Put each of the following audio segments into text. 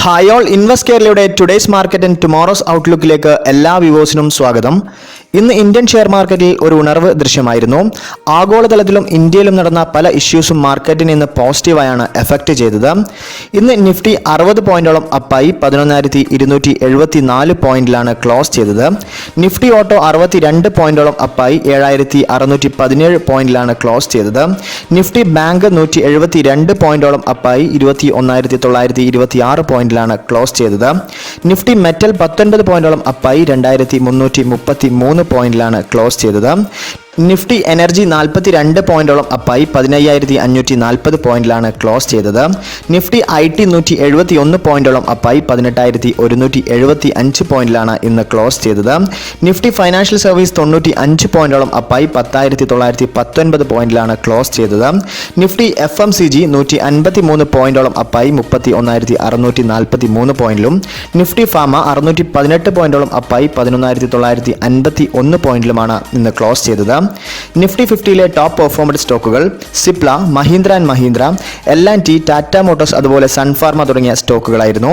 Hi all invest കേരളയുടെ today's market and tomorrow's ഔട്ട്ലുക്കിലേക്ക് എല്ലാ വ്യൂവേഴ്സിനും സ്വാഗതം. ഇന്ന് ഇന്ത്യൻ ഷെയർ മാർക്കറ്റിൽ ഒരു ഉണർവ് ദൃശ്യമായിരുന്നു. ആഗോളതലത്തിലും ഇന്ത്യയിലും നടന്ന പല ഇഷ്യൂസും മാർക്കറ്റിനെ ഇന്ന് പോസിറ്റീവായാണ് എഫക്റ്റ് ചെയ്തത്. ഇന്ന് നിഫ്റ്റി 60 പോയിന്റോളം അപ്പായി 11,274 പോയിന്റിലാണ് ക്ലോസ് ചെയ്തത്. നിഫ്റ്റി ഓട്ടോ 62 പോയിന്റോളം അപ്പായി 7,617 പോയിന്റിലാണ് ക്ലോസ് ചെയ്തത്. നിഫ്റ്റി ബാങ്ക് 172 പോയിന്റോളം അപ്പായി 21,926 പോയിന്റിലാണ് ക്ലോസ് ചെയ്തത്. നിഫ്റ്റി മെറ്റൽ 19 പോയിന്റോളം അപ്പായി 2,333 പോയിന്റിലാണ് ക്ലോസ് ചെയ്തത്. നിഫ്റ്റി എനർജി 42 പോയിന്റോളം അപ്പായി 15,540 പോയിന്റിലാണ് ക്ലോസ് ചെയ്തത്. നിഫ്റ്റി IT 171 പോയിന്റോളം അപ്പായി 18,175 പോയിന്റിലാണ് ഇന്ന് ക്ലോസ് ചെയ്തത്. നിഫ്റ്റി ഫൈനാൻഷ്യൽ സർവീസ് 95 പോയിന്റോളം അപ്പായി 10,919 പോയിന്റിലാണ് ക്ലോസ് ചെയ്തത്. നിഫ്റ്റി FMCG 153 പോയിന്റോളം അപ്പായി 31,643 പോയിന്റിലും നിഫ്റ്റി ഫാമ 618 പോയിന്റോളം അപ്പായി 11,951 പോയിന്റിലുമാണ് ഇന്ന് ക്ലോസ് ചെയ്തത്. നിഫ്റ്റി 50ലെ ടോപ്പ് പെർഫോമൻസ് സ്റ്റോക്കുകൾ Cipla, Mahindra and Mahindra, L&T, Tata Motors അതുപോലെ സൺഫാർമ തുടങ്ങിയ സ്റ്റോക്കുകളായിരുന്നു.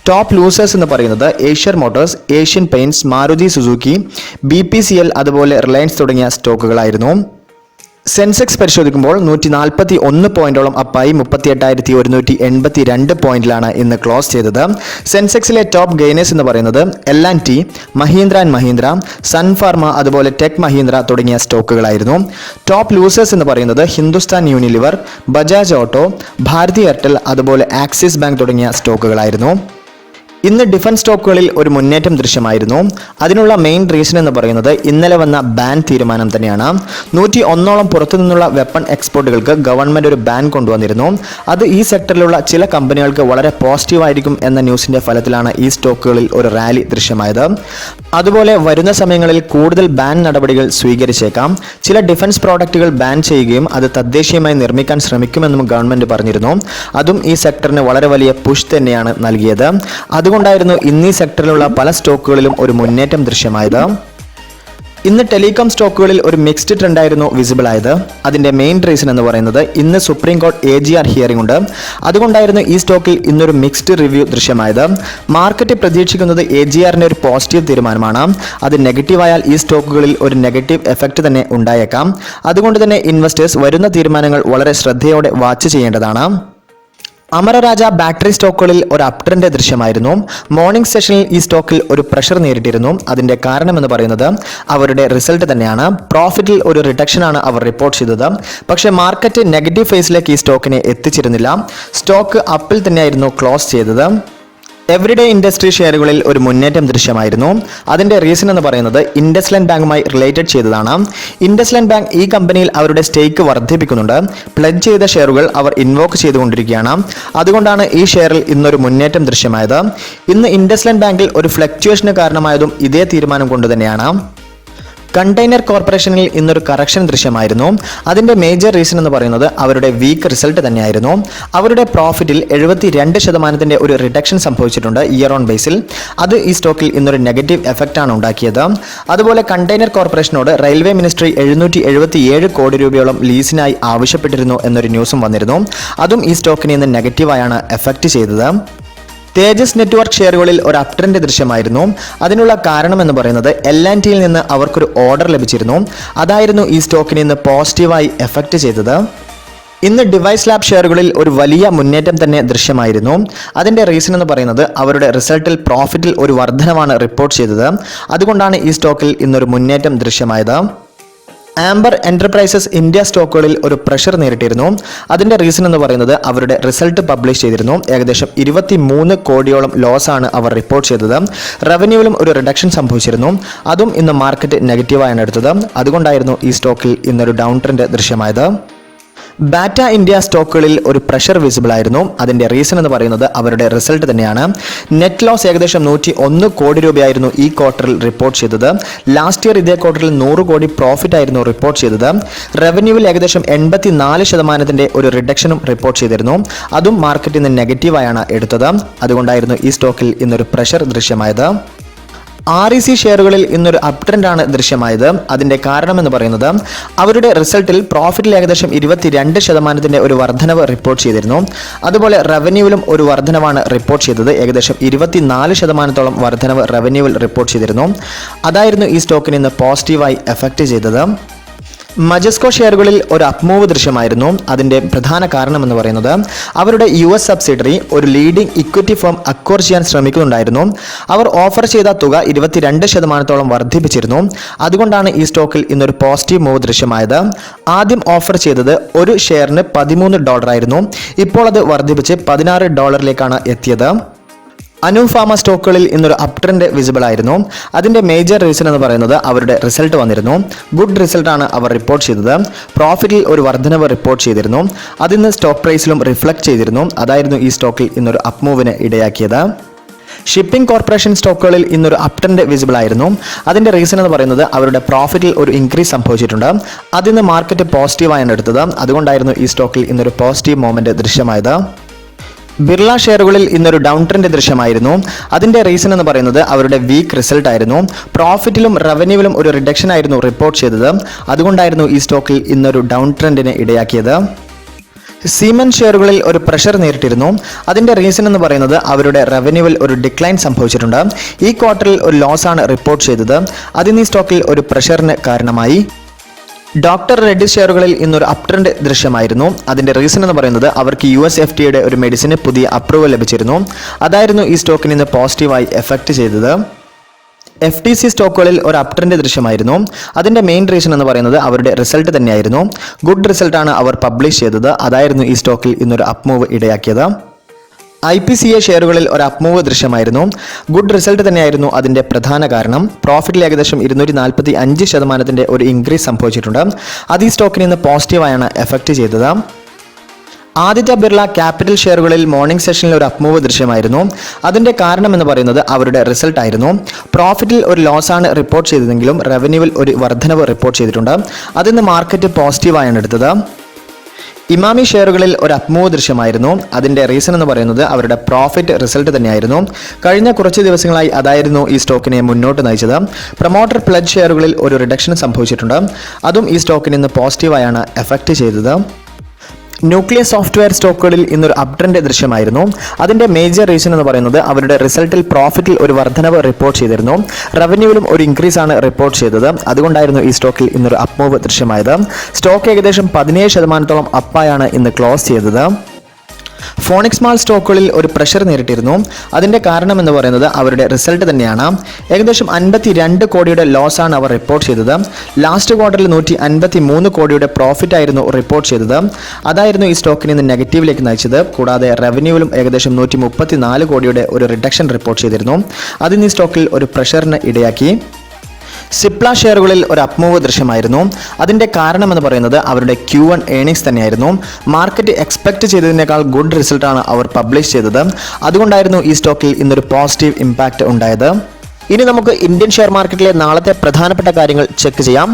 ടോപ്പ് ലൂസേഴ്സ് എന്ന് പറയുന്നത് Eicher Motors, Asian paints, Maruti Suzuki, BPCL അതുപോലെ റിലയൻസ് തുടങ്ങിയ സ്റ്റോക്കുകളായിരുന്നു. സെൻസെക്സ് പരിശോധിക്കുമ്പോൾ 141 പോയിന്റോളം അപ്പായി 38,182 പോയിന്റിലാണ് ഇന്ന് ക്ലോസ് ചെയ്തത്. സെൻസെക്സിലെ ടോപ്പ് ഗെയിനേഴ്സ് എന്ന് പറയുന്നത് L&T, മഹീന്ദ്ര ആൻഡ് മഹീന്ദ്ര, സൺഫാർമ അതുപോലെ ടെക് മഹീന്ദ്ര തുടങ്ങിയ സ്റ്റോക്കുകളായിരുന്നു. ടോപ്പ് ലൂസേഴ്സ് എന്ന് പറയുന്നത് Hindustan Unilever, Bajaj Auto, Bharti Airtel അതുപോലെ ആക്സിസ് ബാങ്ക് തുടങ്ങിയ സ്റ്റോക്കുകളായിരുന്നു. ഇന്ന് ഡിഫൻസ് സ്റ്റോക്കുകളിൽ ഒരു മുന്നേറ്റം ദൃശ്യമായിരുന്നു. അതിനുള്ള മെയിൻ റീസൺ എന്ന് പറയുന്നത് ഇന്നലെ വന്ന ബാൻ തീരുമാനം തന്നെയാണ്. 101ഓളം പുറത്തുനിന്നുള്ള വെപ്പൺ എക്സ്പോർട്ടുകൾക്ക് ഗവൺമെന്റ് ഒരു ബാൻ കൊണ്ടുവന്നിരുന്നു. അത് ഈ സെക്ടറിലുള്ള ചില കമ്പനികൾക്ക് വളരെ പോസിറ്റീവായിരിക്കും എന്ന ന്യൂസിന്റെ ഫലത്തിലാണ് ഈ സ്റ്റോക്കുകളിൽ ഒരു റാലി ദൃശ്യമായത്. അതുപോലെ വരുന്ന സമയങ്ങളിൽ കൂടുതൽ ബാൻ നടപടികൾ സ്വീകരിച്ചേക്കാം. ചില ഡിഫൻസ് പ്രോഡക്റ്റുകൾ ബാൻ ചെയ്യുകയും അത് തദ്ദേശീയമായി നിർമ്മിക്കാൻ ശ്രമിക്കുമെന്നും ഗവൺമെന്റ് പറഞ്ഞിരുന്നു. അതും ഈ സെക്ടറിന് വളരെ വലിയ പുഷ് തന്നെയാണ് നൽകിയത്. അതുകൊണ്ടായിരുന്നു ഇന്ന് ഈ സെക്ടറിലുള്ള പല സ്റ്റോക്കുകളിലും ഒരു മുന്നേറ്റം ദൃശ്യമായത്. ഇന്ന് ടെലികോം സ്റ്റോക്കുകളിൽ ഒരു മിക്സ്ഡ് ട്രെൻഡായിരുന്നു വിസിബിൾ ആയത്. അതിന്റെ മെയിൻ റീസൺ എന്ന് പറയുന്നത് ഇന്ന് സുപ്രീം കോടതി AGR ഹിയറിംഗ് ഉണ്ട്. അതുകൊണ്ടായിരുന്നു ഈ സ്റ്റോക്കിൽ ഇന്നൊരു മിക്സ്ഡ് റിവ്യൂ ദൃശ്യമായത്. മാർക്കറ്റ് പ്രതീക്ഷിക്കുന്നത് AGRന്റെ ഒരു പോസിറ്റീവ് തീരുമാനമാണ്. അത് നെഗറ്റീവായാൽ ഈ സ്റ്റോക്കുകളിൽ ഒരു നെഗറ്റീവ് എഫക്റ്റ് തന്നെ ഉണ്ടായേക്കാം. അതുകൊണ്ട് തന്നെ ഇൻവെസ്റ്റേഴ്സ് വരുന്ന തീരുമാനങ്ങൾ വളരെ ശ്രദ്ധയോടെ വാച്ച് ചെയ്യേണ്ടതാണ്. അമരരാജ ബാറ്ററി സ്റ്റോക്കുകളിൽ ഒരു അപ് ട്രെൻഡ് ദൃശ്യമായിരുന്നു. മോർണിംഗ് സെഷനിൽ ഈ സ്റ്റോക്കിൽ ഒരു പ്രഷർ നേരിട്ടിരുന്നു. അതിന്റെ കാരണം എന്ന് പറയുന്നത് അവരുടെ റിസൾട്ട് തന്നെയാണ്. പ്രോഫിറ്റിൽ ഒരു റിഡക്ഷനാണ് അവർ റിപ്പോർട്ട് ചെയ്തത്. പക്ഷേ മാർക്കറ്റ് നെഗറ്റീവ് ഫേസിലേക്ക് ഈ സ്റ്റോക്കിനെ എത്തിച്ചിരുന്നില്ല. സ്റ്റോക്ക് അപ്പിൽ തന്നെയായിരുന്നു ക്ലോസ് ചെയ്തത്. എവറിഡേ ഇൻഡസ്ട്രി ഷെയറുകളിൽ ഒരു മുന്നേറ്റം ദൃശ്യമായിരുന്നു. അതിന്റെ റീസൺ എന്ന് പറയുന്നത് ഇൻഡസ്ലാൻഡ് ബാങ്കുമായി റിലേറ്റഡ് ചെയ്തതാണ്. ഇൻഡസ്ലാൻഡ് ബാങ്ക് ഈ കമ്പനിയിൽ അവരുടെ സ്റ്റേക്ക് വർദ്ധിപ്പിക്കുന്നുണ്ട്. പ്ലഡ് ചെയ്ത ഷെയറുകൾ അവർ ഇൻവോക്ക് ചെയ്തുകൊണ്ടിരിക്കുകയാണ്. അതുകൊണ്ടാണ് ഈ ഷെയറിൽ ഇന്നൊരു മുന്നേറ്റം ദൃശ്യമായത്. ഇന്ന് ഇൻഡസ്ലാൻഡ് ബാങ്കിൽ ഒരു ഫ്ലക്ച്വേഷന് കാരണമായതും ഇതേ തീരുമാനം കൊണ്ട് തന്നെയാണ്. കണ്ടെയ്നർ കോർപ്പറേഷനിൽ ഇന്നൊരു കറക്ഷൻ ദൃശ്യമായിരുന്നു. അതിന്റെ മേജർ റീസൺ എന്ന് പറയുന്നത് അവരുടെ വീക്ക് റിസൾട്ട് തന്നെയായിരുന്നു. അവരുടെ പ്രോഫിറ്റിൽ 72% ഒരു റിഡക്ഷൻ സംഭവിച്ചിട്ടുണ്ട് ഇയർ ഓൺ ബേസിൽ. അത് ഈ സ്റ്റോക്കിൽ ഇന്നൊരു നെഗറ്റീവ് എഫക്റ്റ് ആണ് ഉണ്ടാക്കിയത്. അതുപോലെ കണ്ടെയ്നർ കോർപ്പറേഷനോട് റെയിൽവേ മിനിസ്ട്രി 777 കോടി രൂപയോളം ലീസിനായി ആവശ്യപ്പെട്ടിരുന്നു എന്നൊരു ന്യൂസും വന്നിരുന്നു. അതും ഈ സ്റ്റോക്കിനെ ഇന്ന് നെഗറ്റീവായാണ് എഫക്റ്റ് ചെയ്തത്. തേജസ് നെറ്റ്വർക്ക് ഷെയറുകളിൽ ഒരു അപ് ട്രെൻഡ് ദൃശ്യമായിരുന്നു. അതിനുള്ള കാരണം എന്ന് പറയുന്നത് L&Tയിൽ നിന്ന് അവർക്കൊരു ഓർഡർ ലഭിച്ചിരുന്നു. അതായിരുന്നു ഈ സ്റ്റോക്കിനെ ഇന്ന് പോസിറ്റീവായി എഫക്റ്റ് ചെയ്തത്. ഇന്ന് ഡിവൈസ് ലാബ് ഷെയറുകളിൽ ഒരു വലിയ മുന്നേറ്റം തന്നെ ദൃശ്യമായിരുന്നു. അതിന്റെ റീസൺ എന്ന് പറയുന്നത് അവരുടെ റിസൾട്ടിൽ പ്രോഫിറ്റിൽ ഒരു വർധനവാണ് റിപ്പോർട്ട് ചെയ്തത്. അതുകൊണ്ടാണ് ഈ സ്റ്റോക്കിൽ ഇന്നൊരു മുന്നേറ്റം ദൃശ്യമായത്. ആംബർ എന്റർപ്രൈസസ് ഇന്ത്യ സ്റ്റോക്കുകളിൽ ഒരു പ്രഷർ നേരിട്ടിരുന്നു. അതിന്റെ റീസൺ എന്ന് പറയുന്നത് അവരുടെ റിസൾട്ട് പബ്ലിഷ് ചെയ്തിരുന്നു. ഏകദേശം 23 കോടിയോളം ലോസ് ആണ് അവർ റിപ്പോർട്ട് ചെയ്തത്. റവന്യൂവിലും ഒരു റിഡക്ഷൻ സംഭവിച്ചിരുന്നു. അതും ഇന്ന് മാർക്കറ്റ് നെഗറ്റീവായാണ് എടുത്തത്. അതുകൊണ്ടായിരുന്നു ഈ സ്റ്റോക്കിൽ ഇന്നൊരു ഡൗൺ ട്രെൻഡ് ദൃശ്യമായത്. ബാറ്റ ഇന്ത്യ സ്റ്റോക്കുകളിൽ ഒരു പ്രഷർ വിസിബിൾ ആയിരുന്നു. അതിന്റെ റീസൺ എന്ന് പറയുന്നത് അവരുടെ റിസൾട്ട് തന്നെയാണ്. നെറ്റ് ലോസ് ഏകദേശം 101 കോടി രൂപയായിരുന്നു ഈ ക്വാർട്ടറിൽ റിപ്പോർട്ട് ചെയ്തത്. ലാസ്റ്റ് ഇയർ ഇതേ ക്വാർട്ടറിൽ 100 കോടി പ്രോഫിറ്റ് ആയിരുന്നു റിപ്പോർട്ട് ചെയ്തത്. റവന്യൂവിൽ ഏകദേശം 84% ഒരു റിഡക്ഷനും റിപ്പോർട്ട് ചെയ്തിരുന്നു. അതും മാർക്കറ്റിൽ നിന്ന് നെഗറ്റീവായാണ് എടുത്തത്. അതുകൊണ്ടായിരുന്നു ഈ സ്റ്റോക്കിൽ ഇന്നൊരു പ്രഷർ ദൃശ്യമായത്. REC ഷെയറുകളിൽ ഇന്നൊരു അപ് ട്രെൻഡാണ് ദൃശ്യമായത്. അതിന്റെ കാരണം എന്ന് പറയുന്നത് അവരുടെ റിസൾട്ടിൽ പ്രോഫിറ്റിൽ ഏകദേശം 22% ഒരു വർധനവ് റിപ്പോർട്ട് ചെയ്തിരുന്നു. അതുപോലെ റവന്യൂവിലും ഒരു വർധനവാണ് റിപ്പോർട്ട് ചെയ്തത്. ഏകദേശം 24% വർധനവ് റവന്യൂവിൽ റിപ്പോർട്ട് ചെയ്തിരുന്നു. അതായിരുന്നു ഈ സ്റ്റോക്കിന് ഇന്ന് പോസിറ്റീവായി എഫക്റ്റ് ചെയ്തത്. മജസ്കോ ഷെയറുകളിൽ ഒരു അപ്മൂവ് ദൃശ്യമായിരുന്നു. അതിൻ്റെ പ്രധാന കാരണം എന്ന് പറയുന്നത് അവരുടെ US സബ്സിഡറി ഒരു ലീഡിംഗ് ഇക്വിറ്റി ഫേം അക്വയർ ചെയ്യാൻ ശ്രമിക്കുന്നുണ്ടായിരുന്നു. അവർ ഓഫർ ചെയ്ത തുക 22% വർദ്ധിപ്പിച്ചിരുന്നു. അതുകൊണ്ടാണ് ഈ സ്റ്റോക്കിൽ ഇന്നൊരു പോസിറ്റീവ് മൂവ് ദൃശ്യമായത്. ആദ്യം ഓഫർ ചെയ്തത് ഒരു ഷെയറിന് $13 ആയിരുന്നു. ഇപ്പോൾ അത് വർദ്ധിപ്പിച്ച് $16 എത്തിയത്. അനുഫാമ സ്റ്റോക്കുകളിൽ ഇന്നൊരു അപ് ട്രെൻഡ് വിസിബിൾ ആയിരുന്നു. അതിൻ്റെ മേജർ റീസൺ എന്ന് പറയുന്നത് അവരുടെ റിസൾട്ട് വന്നിരുന്നു. ഗുഡ് റിസൾട്ടാണ് അവർ റിപ്പോർട്ട് ചെയ്തത്. പ്രോഫിറ്റിൽ ഒരു വർധനവ് റിപ്പോർട്ട് ചെയ്തിരുന്നു. അതിന്ന് സ്റ്റോക്ക് പ്രൈസിലും റിഫ്ലക്ട് ചെയ്തിരുന്നു. അതായിരുന്നു ഈ സ്റ്റോക്കിൽ ഇന്നൊരു അപ് മൂവിന് ഇടയാക്കിയത്. ഷിപ്പിംഗ് കോർപ്പറേഷൻ സ്റ്റോക്കുകളിൽ ഇന്നൊരു അപ് ട്രെൻഡ് വിസിബിൾ ആയിരുന്നു. അതിൻ്റെ റീസൺ എന്ന് പറയുന്നത് അവരുടെ പ്രോഫിറ്റിൽ ഒരു ഇൻക്രീസ് സംഭവിച്ചിട്ടുണ്ട്. അതിന്ന് മാർക്കറ്റ് പോസിറ്റീവായാണ് എടുത്തത്. അതുകൊണ്ടായിരുന്നു ഈ സ്റ്റോക്കിൽ ഇന്നൊരു പോസിറ്റീവ് മൂവ്മെൻറ്റ് ദൃശ്യമായത്. ബിർള ഷെയറുകളിൽ ഇന്നൊരു ഡൗൺ ട്രെൻഡ് ദൃശ്യമായിരുന്നു. അതിൻ്റെ റീസൺ എന്ന് പറയുന്നത് അവരുടെ വീക്ക് റിസൾട്ട് ആയിരുന്നു. പ്രോഫിറ്റിലും റവന്യൂവിലും ഒരു റിഡക്ഷൻ ആയിരുന്നു റിപ്പോർട്ട് ചെയ്തത്. അതുകൊണ്ടായിരുന്നു ഈ സ്റ്റോക്കിൽ ഇന്നൊരു ഡൗൺ ട്രെൻഡിന് ഇടയാക്കിയത്. സീമൻ ഷെയറുകളിൽ ഒരു പ്രഷർ നേരിട്ടിരുന്നു. അതിൻ്റെ റീസൺ എന്ന് പറയുന്നത് അവരുടെ റവന്യൂവിൽ ഒരു ഡിക്ലൈൻ സംഭവിച്ചിട്ടുണ്ട്. ഈ ക്വാർട്ടറിൽ ഒരു ലോസ് ആണ് റിപ്പോർട്ട് ചെയ്തത്. അതിന് ഈ സ്റ്റോക്കിൽ ഒരു പ്രഷറിന് കാരണമായി. ഡോക്ടർ റെഡ്ഡി ഷെയറുകളിൽ ഇന്നൊരു അപ് ട്രെൻഡ് ദൃശ്യമായിരുന്നു. അതിൻ്റെ റീസൺ എന്ന് പറയുന്നത് അവർക്ക് US FDA ഒരു മെഡിസിന് പുതിയ അപ്രൂവൽ ലഭിച്ചിരുന്നു. അതായിരുന്നു ഈ സ്റ്റോക്കിന് ഇന്ന് പോസിറ്റീവായി എഫക്റ്റ് ചെയ്തത്. FTC സ്റ്റോക്കുകളിൽ ഒരു അപ് ട്രെൻഡ് ദൃശ്യമായിരുന്നു. അതിൻ്റെ മെയിൻ റീസൺ എന്ന് പറയുന്നത് അവരുടെ റിസൾട്ട് തന്നെയായിരുന്നു. ഗുഡ് റിസൾട്ടാണ് അവർ പബ്ലിഷ് ചെയ്തത്. അതായിരുന്നു ഈ സ്റ്റോക്കിൽ ഇന്നൊരു അപ് മൂവ് ഇടയാക്കിയത്. IPCA ഷെയറുകളിൽ ഒരു അപ് മൂവ് ദൃശ്യമായിരുന്നു. ഗുഡ് റിസൾട്ട് തന്നെയായിരുന്നു അതിൻ്റെ പ്രധാന കാരണം. പ്രോഫിറ്റിൽ ഏകദേശം 245% ഒരു ഇൻക്രീസ് സംഭവിച്ചിട്ടുണ്ട്. അത് ഈ സ്റ്റോക്കിന് ഇന്ന് പോസിറ്റീവായാണ് എഫക്റ്റ് ചെയ്തത്. ആദിത്യ ബിർള ക്യാപിറ്റൽ ഷെയറുകളിൽ മോർണിംഗ് സെഷനിൽ ഒരു അപ് മൂവ് ദൃശ്യമായിരുന്നു. അതിൻ്റെ കാരണം എന്ന് പറയുന്നത് അവരുടെ റിസൾട്ട് ആയിരുന്നു. പ്രോഫിറ്റിൽ ഒരു ലോസ് ആണ് റിപ്പോർട്ട് ചെയ്തതെങ്കിലും റവന്യൂവിൽ ഒരു വർധനവ് റിപ്പോർട്ട് ചെയ്തിട്ടുണ്ട്. അതിന്ന് മാർക്കറ്റ് പോസിറ്റീവായാണ് എടുത്തത്. ഇമാമി ഷെയറുകളിൽ ഒരു അപ് മൂവ് ദൃശ്യമായിരുന്നു. അതിൻ്റെ റീസൺ എന്ന് പറയുന്നത് അവരുടെ പ്രോഫിറ്റ് റിസൾട്ട് തന്നെയായിരുന്നു. കഴിഞ്ഞ കുറച്ച് ദിവസങ്ങളായി അതായിരുന്നു ഈ സ്റ്റോക്കിനെ മുന്നോട്ട് നയിച്ചത്. പ്രൊമോട്ടർ പ്ലഡ് ഷെയറുകളിൽ ഒരു റിഡക്ഷൻ സംഭവിച്ചിട്ടുണ്ട്. അതും ഈ സ്റ്റോക്കിന് ഇന്ന് പോസിറ്റീവായാണ് എഫക്റ്റ് ചെയ്തത്. ന്യൂക്ലിയർ സോഫ്റ്റ്വെയർ സ്റ്റോക്കുകളിൽ ഇന്നൊരു അപ് ട്രെൻഡ് ദൃശ്യമായിരുന്നു. അതിൻ്റെ മേജർ റീസൺ എന്ന് പറയുന്നത് അവരുടെ റിസൾട്ടിൽ പ്രോഫിറ്റിൽ ഒരു വർധനവ് റിപ്പോർട്ട് ചെയ്തിരുന്നു. റവന്യൂവിലും ഒരു ഇൻക്രീസ് ആണ് റിപ്പോർട്ട് ചെയ്തത്. അതുകൊണ്ടായിരുന്നു ഈ സ്റ്റോക്കിൽ ഇന്നൊരു അപ് മൂവ് ദൃശ്യമായത്. സ്റ്റോക്ക് ഏകദേശം 17% അപ്പായാണ് ഇന്ന് ക്ലോസ് ചെയ്തത്. ഫോണിക്സ് മാൾ സ്റ്റോക്കുകളിൽ ഒരു പ്രഷർ നേരിട്ടിരുന്നു. അതിൻ്റെ കാരണം എന്ന് പറയുന്നത് അവരുടെ റിസൾട്ട് തന്നെയാണ്. ഏകദേശം 52 കോടിയുടെ ലോസ് ആണ് അവർ റിപ്പോർട്ട് ചെയ്തത്. ലാസ്റ്റ് ക്വാർട്ടറിൽ 153 കോടിയുടെ പ്രോഫിറ്റ് ആയിരുന്നു റിപ്പോർട്ട് ചെയ്തത്. അതായിരുന്നു ഈ സ്റ്റോക്കിനെ ഇന്ന് നെഗറ്റീവിലേക്ക് നയിച്ചത്. കൂടാതെ റവന്യൂവിലും ഏകദേശം 134 കോടിയുടെ ഒരു റിഡക്ഷൻ റിപ്പോർട്ട് ചെയ്തിരുന്നു. അതിന് ഈ സ്റ്റോക്കിൽ ഒരു പ്രഷറിന് ഇടയാക്കി. സിപ്ല ഷെയറുകളിൽ ഒരു അപ് മൂവ് ദൃശ്യമായിരുന്നു. അതിൻ്റെ കാരണം എന്ന് പറയുന്നത് അവരുടെ Q1 ഏർണിങ്സ് തന്നെയായിരുന്നു. മാർക്കറ്റ് എക്സ്പെക്ട് ചെയ്തതിനേക്കാൾ ഗുഡ് റിസൾട്ടാണ് അവർ പബ്ലിഷ് ചെയ്തത്. അതുകൊണ്ടായിരുന്നു ഈ സ്റ്റോക്കിൽ ഇന്നൊരു പോസിറ്റീവ് ഇമ്പാക്റ്റ് ഉണ്ടായത്. ഇനി നമുക്ക് ഇന്ത്യൻ ഷെയർ മാർക്കറ്റിലെ നാളത്തെ പ്രധാനപ്പെട്ട കാര്യങ്ങൾ ചെക്ക് ചെയ്യാം.